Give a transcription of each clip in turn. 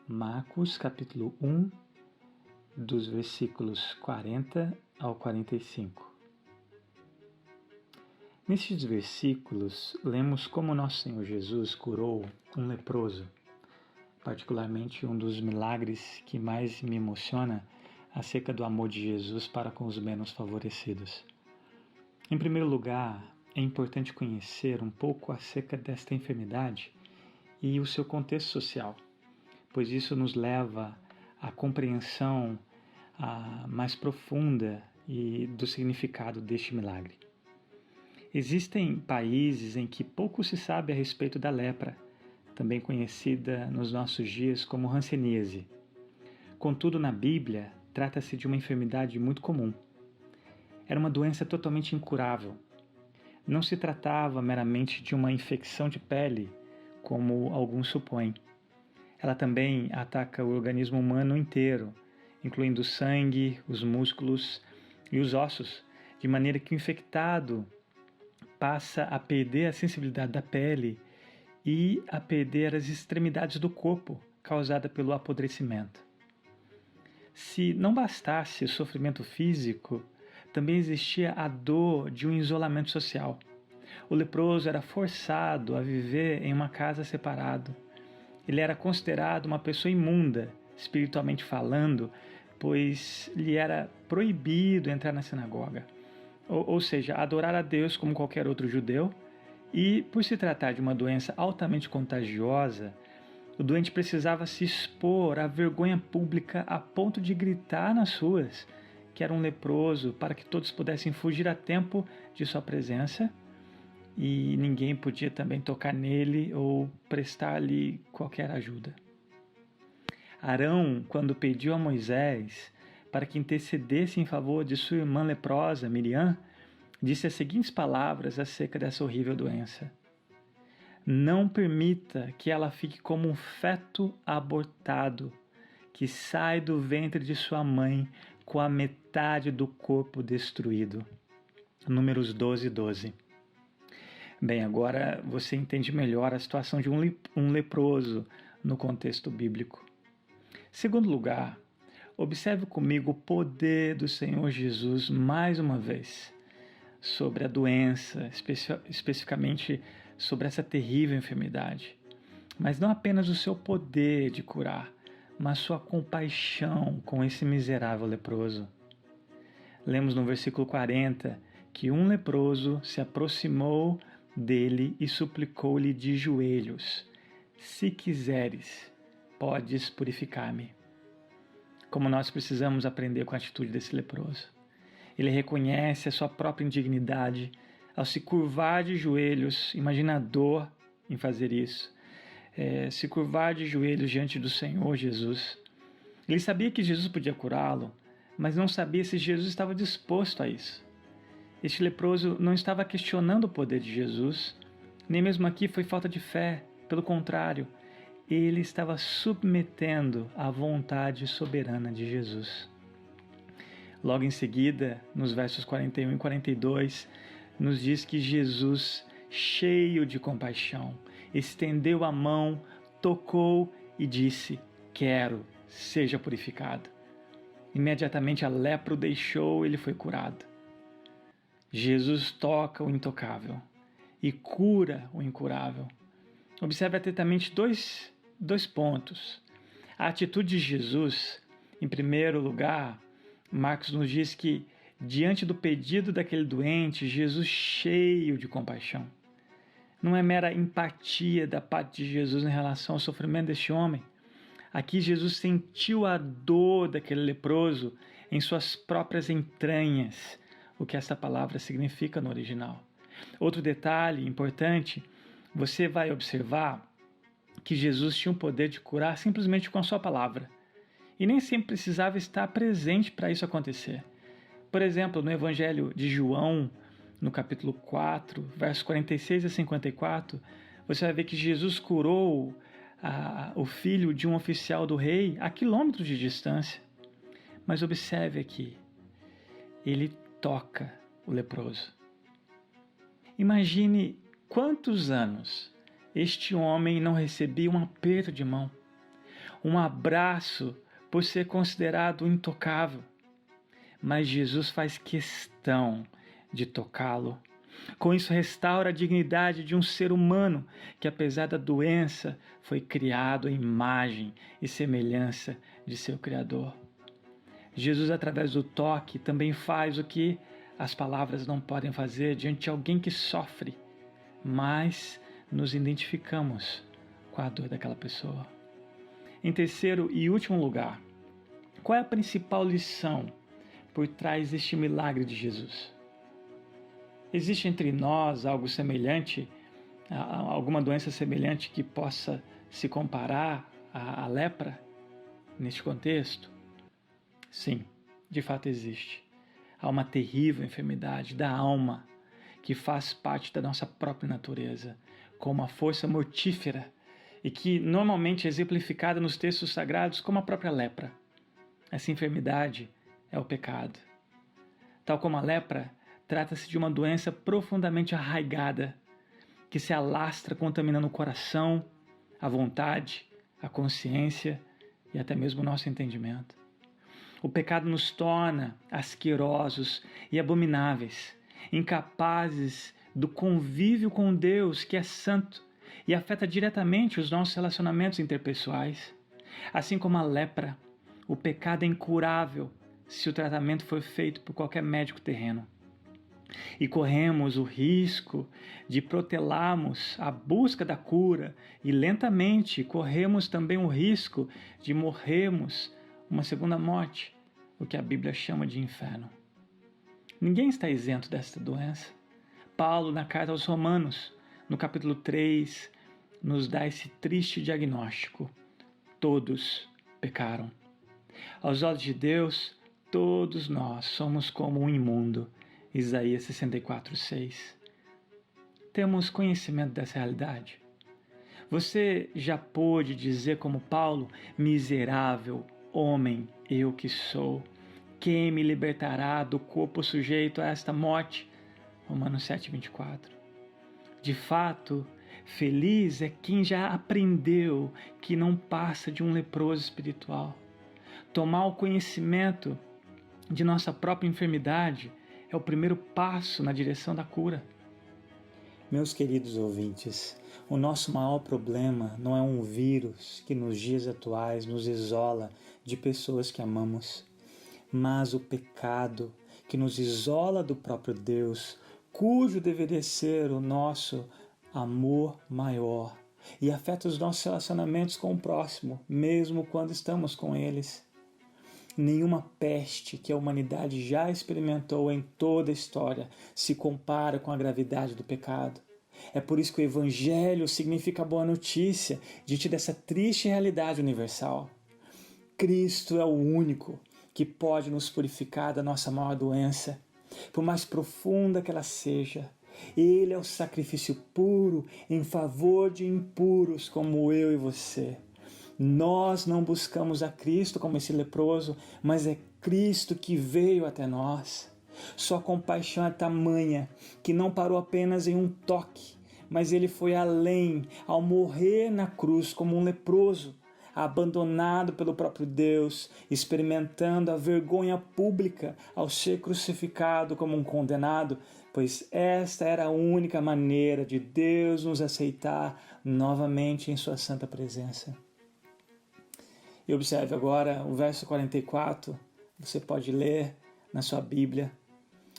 Marcos capítulo 1, dos versículos 40 ao 45. Nestes versículos, lemos como nosso Senhor Jesus curou um leproso. Particularmente, um dos milagres que mais me emociona acerca do amor de Jesus para com os menos favorecidos. Em primeiro lugar, é importante conhecer um pouco acerca desta enfermidade e o seu contexto social, pois isso nos leva à compreensão mais profunda do significado deste milagre. Existem países em que pouco se sabe a respeito da lepra, também conhecida nos nossos dias como hanseníase. Contudo, na Bíblia, trata-se de uma enfermidade muito comum. Era uma doença totalmente incurável. Não se tratava meramente de uma infecção de pele, como alguns supõem. Ela também ataca o organismo humano inteiro, incluindo o sangue, os músculos e os ossos, de maneira que o infectado passa a perder a sensibilidade da pele e a perder as extremidades do corpo, causada pelo apodrecimento. Se não bastasse o sofrimento físico, também existia a dor de um isolamento social. O leproso era forçado a viver em uma casa separado. Ele era considerado uma pessoa imunda, espiritualmente falando, pois lhe era proibido entrar na sinagoga. Ou seja, adorar a Deus como qualquer outro judeu, e por se tratar de uma doença altamente contagiosa, o doente precisava se expor à vergonha pública a ponto de gritar nas ruas que era um leproso, para que todos pudessem fugir a tempo de sua presença, e ninguém podia também tocar nele ou prestar-lhe qualquer ajuda. Arão, quando pediu a Moisés para que intercedesse em favor de sua irmã leprosa, Miriam, disse as seguintes palavras acerca dessa horrível doença: não permita que ela fique como um feto abortado, que sai do ventre de sua mãe com a metade do corpo destruído. Números 12:12. Bem, agora você entende melhor a situação de um leproso no contexto bíblico. Segundo lugar, observe comigo o poder do Senhor Jesus mais uma vez sobre a doença, especificamente sobre essa terrível enfermidade. Mas não apenas o seu poder de curar, mas sua compaixão com esse miserável leproso. Lemos no versículo 40 que um leproso se aproximou dele e suplicou-lhe de joelhos: se quiseres, podes purificar-me. Como nós precisamos aprender com a atitude desse leproso. Ele reconhece a sua própria indignidade ao se curvar de joelhos. Imagina a dor em fazer isso. Se curvar de joelhos diante do Senhor Jesus. Ele sabia que Jesus podia curá-lo, mas não sabia se Jesus estava disposto a isso. Este leproso não estava questionando o poder de Jesus, nem mesmo aqui foi falta de fé. Pelo contrário, ele estava submetendo à vontade soberana de Jesus. Logo em seguida, nos versos 41 e 42, nos diz que Jesus, cheio de compaixão, estendeu a mão, tocou e disse: quero, seja purificado. Imediatamente a lepra o deixou e ele foi curado. Jesus toca o intocável e cura o incurável. Observe atentamente dois pontos. A atitude de Jesus, em primeiro lugar, Marcos nos diz que, diante do pedido daquele doente, Jesus, cheio de compaixão. Não é mera empatia da parte de Jesus em relação ao sofrimento deste homem. Aqui Jesus sentiu a dor daquele leproso em suas próprias entranhas, o que essa palavra significa no original. Outro detalhe importante, você vai observar que Jesus tinha o poder de curar simplesmente com a sua palavra. E nem sempre precisava estar presente para isso acontecer. Por exemplo, no Evangelho de João, no capítulo 4, versos 46 a 54, você vai ver que Jesus curou o filho de um oficial do rei a quilômetros de distância. Mas observe aqui, ele toca o leproso. Imagine quantos anos este homem não recebia um aperto de mão, um abraço por ser considerado intocável. Mas Jesus faz questão de tocá-lo. Com isso, restaura a dignidade de um ser humano que, apesar da doença, foi criado à imagem e semelhança de seu Criador. Jesus, através do toque, também faz o que as palavras não podem fazer diante de alguém que sofre, mas nos identificamos com a dor daquela pessoa. Em terceiro e último lugar, qual é a principal lição por trás deste milagre de Jesus? Existe entre nós algo semelhante, alguma doença semelhante que possa se comparar à lepra neste contexto? Sim, de fato existe. Há uma terrível enfermidade da alma que faz parte da nossa própria natureza, com uma força mortífera e que normalmente é exemplificada nos textos sagrados como a própria lepra. Essa enfermidade é o pecado. Tal como a lepra, trata-se de uma doença profundamente arraigada, que se alastra contaminando o coração, a vontade, a consciência e até mesmo o nosso entendimento. O pecado nos torna asquerosos e abomináveis, incapazes do convívio com Deus, que é santo, e afeta diretamente os nossos relacionamentos interpessoais. Assim como a lepra, o pecado é incurável se o tratamento for feito por qualquer médico terreno. E corremos o risco de protelarmos a busca da cura e lentamente corremos também o risco de morrermos uma segunda morte, o que a Bíblia chama de inferno. Ninguém está isento desta doença. Paulo, na carta aos Romanos, no capítulo 3, nos dá esse triste diagnóstico. Todos pecaram. Aos olhos de Deus, todos nós somos como um imundo. Isaías 64:6. Temos conhecimento dessa realidade? Você já pôde dizer como Paulo: miserável homem eu que sou, quem me libertará do corpo sujeito a esta morte? Romanos 7:24. De fato, feliz é quem já aprendeu que não passa de um leproso espiritual. Tomar o conhecimento de nossa própria enfermidade é o primeiro passo na direção da cura. Meus queridos ouvintes, o nosso maior problema não é um vírus que nos dias atuais nos isola de pessoas que amamos, mas o pecado que nos isola do próprio Deus, cujo deveria ser o nosso amor maior e afeta os nossos relacionamentos com o próximo, mesmo quando estamos com eles. Nenhuma peste que a humanidade já experimentou em toda a história se compara com a gravidade do pecado. É por isso que o Evangelho significa boa notícia diante dessa triste realidade universal. Cristo é o único que pode nos purificar da nossa maior doença, por mais profunda que ela seja. Ele é o sacrifício puro em favor de impuros como eu e você. Nós não buscamos a Cristo como esse leproso, mas é Cristo que veio até nós. Sua compaixão é tamanha que não parou apenas em um toque, mas ele foi além ao morrer na cruz como um leproso, abandonado pelo próprio Deus, experimentando a vergonha pública ao ser crucificado como um condenado, pois esta era a única maneira de Deus nos aceitar novamente em sua santa presença. E observe agora o verso 44, você pode ler na sua Bíblia,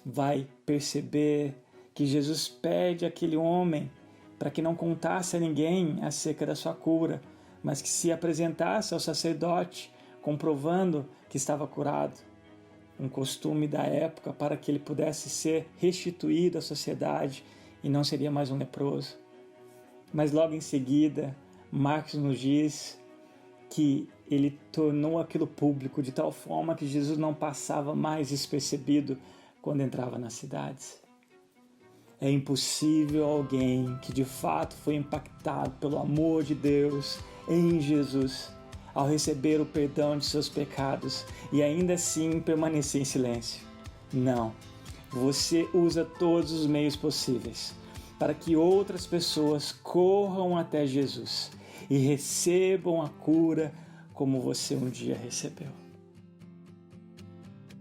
vai perceber que Jesus pede àquele homem para que não contasse a ninguém acerca da sua cura, mas que se apresentasse ao sacerdote, comprovando que estava curado. Um costume da época para que ele pudesse ser restituído à sociedade e não seria mais um leproso. Mas logo em seguida, Marcos nos diz que ele tornou aquilo público de tal forma que Jesus não passava mais despercebido quando entrava nas cidades. É impossível alguém que de fato foi impactado pelo amor de Deus em Jesus, ao receber o perdão de seus pecados e ainda assim permanecer em silêncio. Não, você usa todos os meios possíveis para que outras pessoas corram até Jesus e recebam a cura como você um dia recebeu.